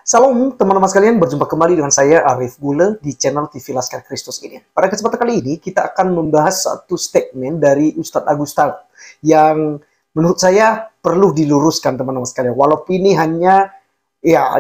Salam teman-teman sekalian, berjumpa kembali dengan saya Arif Gule di channel TV Laskar Kristus ini. Pada kesempatan kali ini kita akan membahas satu statement dari Ustadz Agustan yang menurut saya perlu diluruskan teman-teman sekalian. Walaupun ini hanya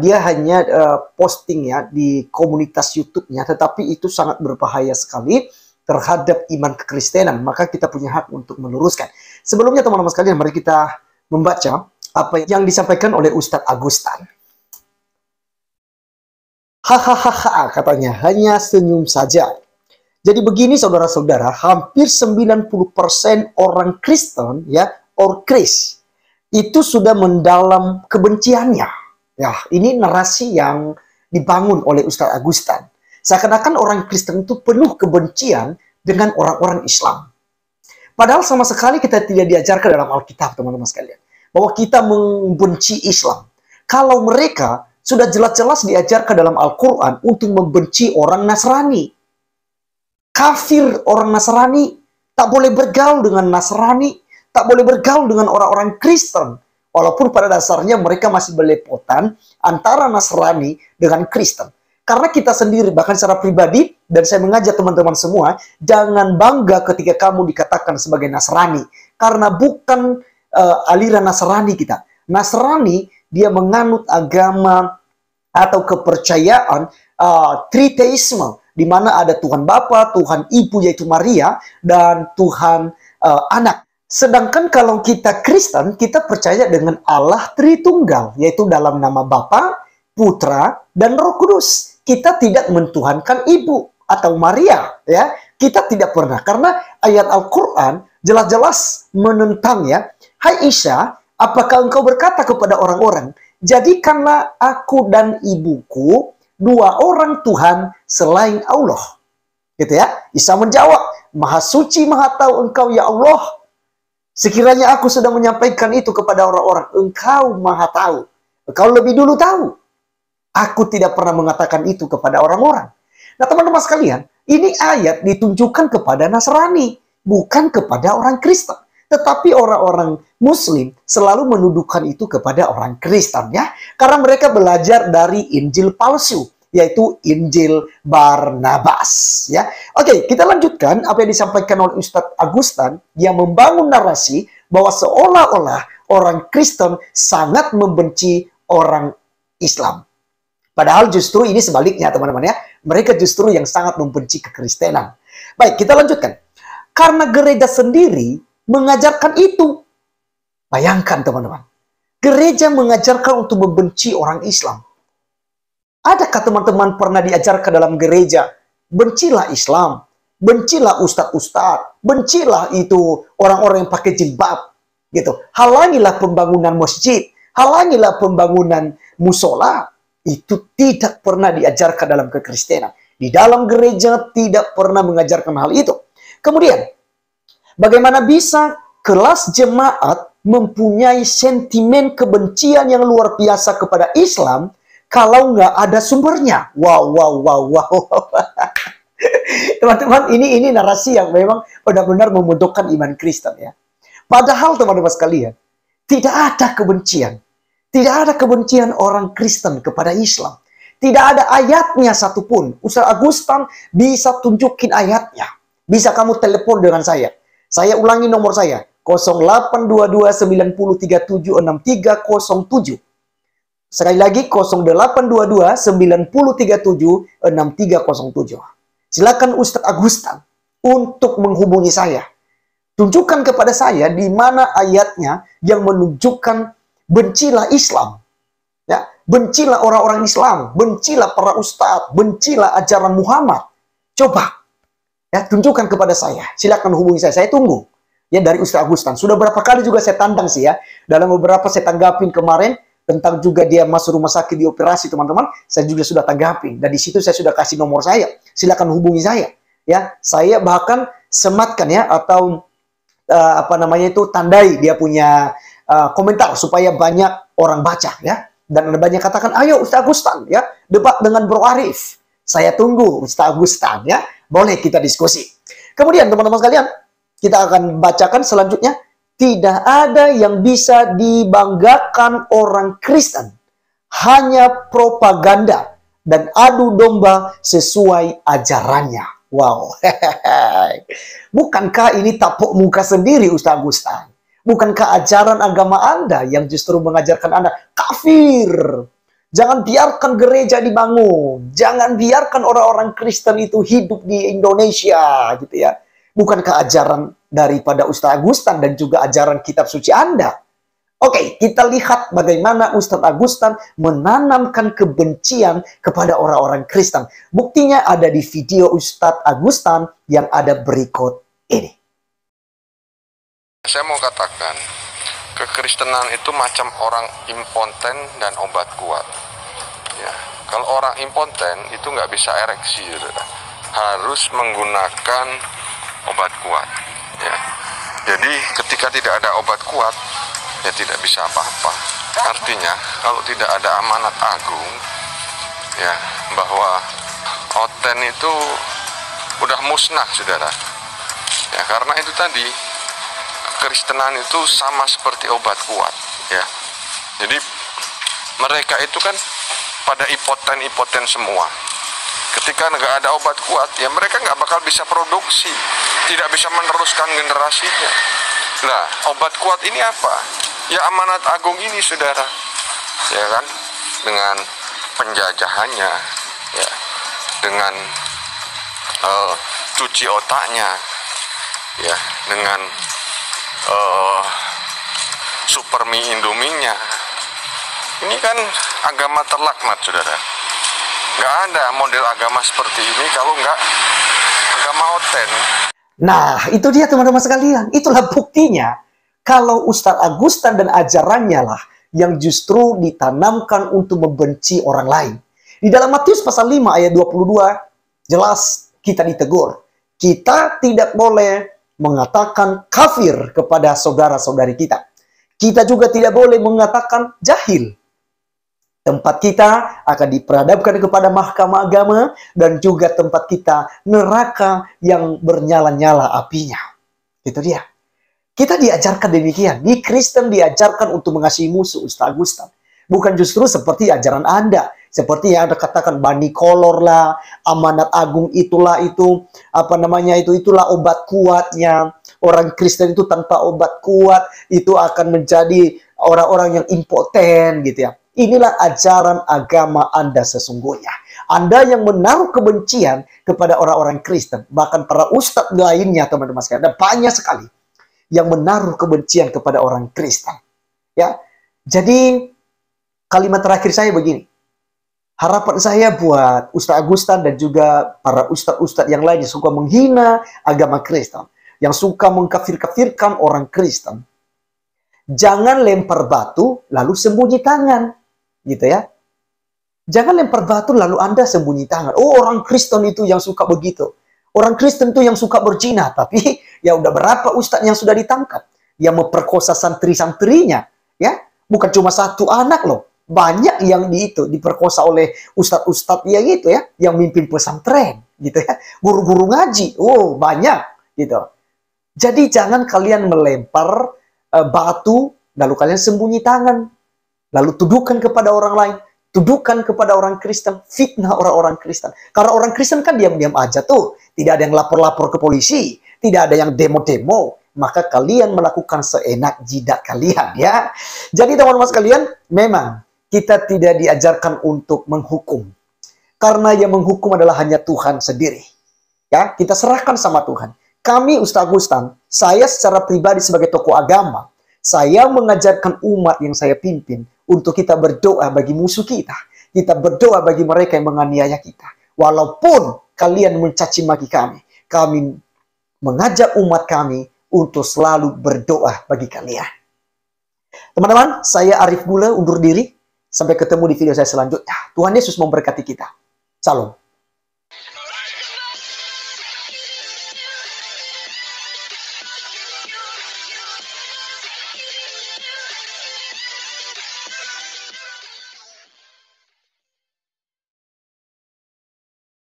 dia hanya posting ya di komunitas YouTube-nya, tetapi itu sangat berbahaya sekali terhadap iman kekristenan. Maka kita punya hak untuk meluruskan. Sebelumnya teman-teman sekalian, mari kita membaca apa yang disampaikan oleh Ustadz Agustan. Hahaha, katanya, hanya senyum saja. Jadi begini saudara-saudara, hampir 90% orang Kristen ya, or Kris, itu sudah mendalam kebenciannya. Ya, ini narasi yang dibangun oleh Ustadz Agustan. Seakan-akan orang Kristen itu penuh kebencian dengan orang-orang Islam. Padahal sama sekali kita tidak diajarkan dalam Alkitab, teman-teman sekalian, bahwa kita membenci Islam. Kalau mereka sudah jelas-jelas diajarkan dalam Al-Quran untuk membenci orang Nasrani. Kafir orang Nasrani, tak boleh bergaul dengan Nasrani, tak boleh bergaul dengan orang-orang Kristen. Walaupun pada dasarnya mereka masih belepotan antara Nasrani dengan Kristen. Karena kita sendiri, bahkan secara pribadi, dan saya mengajak teman-teman semua, jangan bangga ketika kamu dikatakan sebagai Nasrani. Karena bukan aliran Nasrani kita. Nasrani, dia menganut agama atau kepercayaan triteisme, di mana ada Tuhan Bapa, Tuhan Ibu yaitu Maria, dan Tuhan Anak. Sedangkan kalau kita Kristen, kita percaya dengan Allah Tritunggal, yaitu dalam nama Bapa, Putra, dan Roh Kudus. Kita tidak mentuhankan Ibu atau Maria, ya. Kita tidak pernah, karena ayat Al-Quran jelas-jelas menentang ya. Hai Isya, apakah engkau berkata kepada orang-orang, jadikanlah aku dan ibuku dua orang Tuhan selain Allah. Gitu ya. Isa menjawab, Maha suci, Maha tahu engkau ya Allah. Sekiranya aku sudah menyampaikan itu kepada orang-orang, engkau Maha tahu. Engkau lebih dulu tahu. Aku tidak pernah mengatakan itu kepada orang-orang. Nah teman-teman sekalian, ini ayat ditunjukkan kepada Nasrani, bukan kepada orang Kristen. Tetapi orang-orang Muslim selalu menuduhkan itu kepada orang Kristen ya, karena mereka belajar dari Injil palsu, yaitu Injil Barnabas ya. Oke, kita lanjutkan apa yang disampaikan oleh Ustadz Agustan yang membangun narasi bahwa seolah-olah orang Kristen sangat membenci orang Islam. Padahal justru ini sebaliknya teman-teman ya, mereka justru yang sangat membenci kekristenan. Baik, kita lanjutkan. Karena gereja sendiri mengajarkan itu. Bayangkan teman-teman, gereja mengajarkan untuk membenci orang Islam. Adakah teman-teman pernah diajarkan dalam gereja, bencilah Islam, bencilah ustadz-ustadz, bencilah itu orang-orang yang pakai jilbab, gitu. Halangilah pembangunan masjid, halangilah pembangunan musola. Itu tidak pernah diajarkan dalam kekristenan. Di dalam gereja tidak pernah mengajarkan hal itu. Kemudian, bagaimana bisa kelas jemaat mempunyai sentimen kebencian yang luar biasa kepada Islam kalau nggak ada sumbernya? Wow. Teman-teman, ini narasi yang memang benar-benar membutuhkan iman Kristen ya. Padahal teman-teman sekalian, tidak ada kebencian. Tidak ada kebencian orang Kristen kepada Islam. Tidak ada ayatnya satupun. Ustadz Agustan bisa tunjukin ayatnya. Bisa kamu telepon dengan saya. Saya ulangi nomor saya, 082290376307. Sekali lagi 082290376307. Silakan Ustadz Agustan untuk menghubungi saya. Tunjukkan kepada saya di mana ayatnya yang menunjukkan bencilah Islam. Ya, bencilah orang-orang Islam, bencilah para ustadz, bencilah ajaran Muhammad. Coba ya, tunjukkan kepada saya. Silakan hubungi saya. Saya tunggu. Ya, dari Ustadz Agustan. Sudah berapa kali juga saya tantang sih ya. Dalam beberapa saya tanggapin kemarin tentang juga dia masuk rumah sakit dioperasi, teman-teman. Saya juga sudah tanggapin. Dan di situ saya sudah kasih nomor saya. Silakan hubungi saya. Ya, saya bahkan sematkan ya, atau tandai dia punya komentar supaya banyak orang baca ya. Dan ada banyak katakan, ayo Ustadz Agustan ya, debat dengan Bro Arif. Saya tunggu Ustadz Agustan ya. Boleh kita diskusi. Kemudian teman-teman sekalian, kita akan bacakan selanjutnya. Tidak ada yang bisa dibanggakan orang Kristen hanya propaganda dan adu domba sesuai ajarannya. Wow. Bukankah ini tapuk muka sendiri, Ustaz Agustan? Bukankah ajaran agama Anda yang justru mengajarkan Anda kafir? Jangan biarkan gereja dibangun. Jangan biarkan orang-orang Kristen itu hidup di Indonesia, gitu ya. Bukankah ajaran daripada Ustaz Agustan dan juga ajaran kitab suci Anda? Oke, kita lihat bagaimana Ustaz Agustan menanamkan kebencian kepada orang-orang Kristen. Buktinya ada di video Ustaz Agustan yang ada berikut ini. Saya mau katakan, kekristenan itu macam orang impoten dan obat kuat. Ya, kalau orang impoten itu nggak bisa ereksi, harus menggunakan obat kuat. Ya, jadi ketika tidak ada obat kuat, ya tidak bisa apa-apa. Artinya, kalau tidak ada amanat agung, ya bahwa oten itu udah musnah, saudara. Ya, karena itu tadi kekristenan itu sama seperti obat kuat. Ya, jadi mereka itu kan pada impoten semua. Ketika nggak ada obat kuat, ya mereka nggak bakal bisa produksi, tidak bisa meneruskan generasinya. Nah, obat kuat ini apa? Ya amanat agung ini, saudara. Ya kan, dengan penjajahannya, ya, dengan cuci otaknya, ya, dengan super mie indominya. Ini kan agama terlaknat, saudara. Nggak ada model agama seperti ini kalau nggak agama oten. Nah, itu dia teman-teman sekalian. Itulah buktinya kalau Ustaz Agustan dan ajarannya lah yang justru ditanamkan untuk membenci orang lain. Di dalam Matius pasal 5 ayat 22, jelas kita ditegur. Kita tidak boleh mengatakan kafir kepada saudara-saudari kita. Kita juga tidak boleh mengatakan jahil. Tempat kita akan diperhadapkan kepada mahkamah agama dan juga tempat kita neraka yang bernyala-nyala apinya. Itu dia. Kita diajarkan demikian. Di Kristen diajarkan untuk mengasihi musuh, Ustaz Agustan. Bukan justru seperti ajaran Anda. Seperti yang Anda katakan, bani kolor lah, amanat agung itulah itu, itulah obat kuatnya. Orang Kristen itu tanpa obat kuat, itu akan menjadi orang-orang yang impoten gitu ya. Inilah ajaran agama Anda sesungguhnya. Anda yang menaruh kebencian kepada orang-orang Kristen, bahkan para ustadz lainnya, teman-teman sekalian, ada banyak sekali yang menaruh kebencian kepada orang Kristen. Ya, jadi kalimat terakhir saya begini. Harapan saya buat Ustaz Agustan dan juga para ustadz-ustadz yang lain yang suka menghina agama Kristen, yang suka mengkafir-kafirkan orang Kristen, jangan lempar batu lalu sembunyi tangan. Gitu ya. Jangan lempar batu lalu Anda sembunyi tangan. Oh, orang Kristen itu yang suka begitu. Orang Kristen itu yang suka berzina. Tapi ya udah berapa ustadz yang sudah ditangkap yang memperkosa santri-santrinya, ya? Bukan cuma satu anak loh. Banyak yang diperkosa oleh ustadz-ustadz ya gitu ya, yang mimpin pesantren gitu ya. Guru-guru ngaji. Oh, banyak gitu. Jadi jangan kalian melempar batu lalu kalian sembunyi tangan. Lalu tuduhkan kepada orang lain, tuduhkan kepada orang Kristen, fitnah orang-orang Kristen. Karena orang Kristen kan diam-diam aja tuh. Tidak ada yang lapor-lapor ke polisi, tidak ada yang demo-demo. Maka kalian melakukan seenak jidat kalian ya. Jadi teman-teman sekalian, memang kita tidak diajarkan untuk menghukum. Karena yang menghukum adalah hanya Tuhan sendiri. Ya, kita serahkan sama Tuhan. Kami Ustaz Agustan, saya secara pribadi sebagai tokoh agama, saya mengajarkan umat yang saya pimpin untuk kita berdoa bagi musuh kita. Kita berdoa bagi mereka yang menganiaya kita. Walaupun kalian mencaci maki kami mengajak umat kami untuk selalu berdoa bagi kalian. Teman-teman, saya Arif Gula undur diri. Sampai ketemu di video saya selanjutnya. Tuhan Yesus memberkati kita. Salam.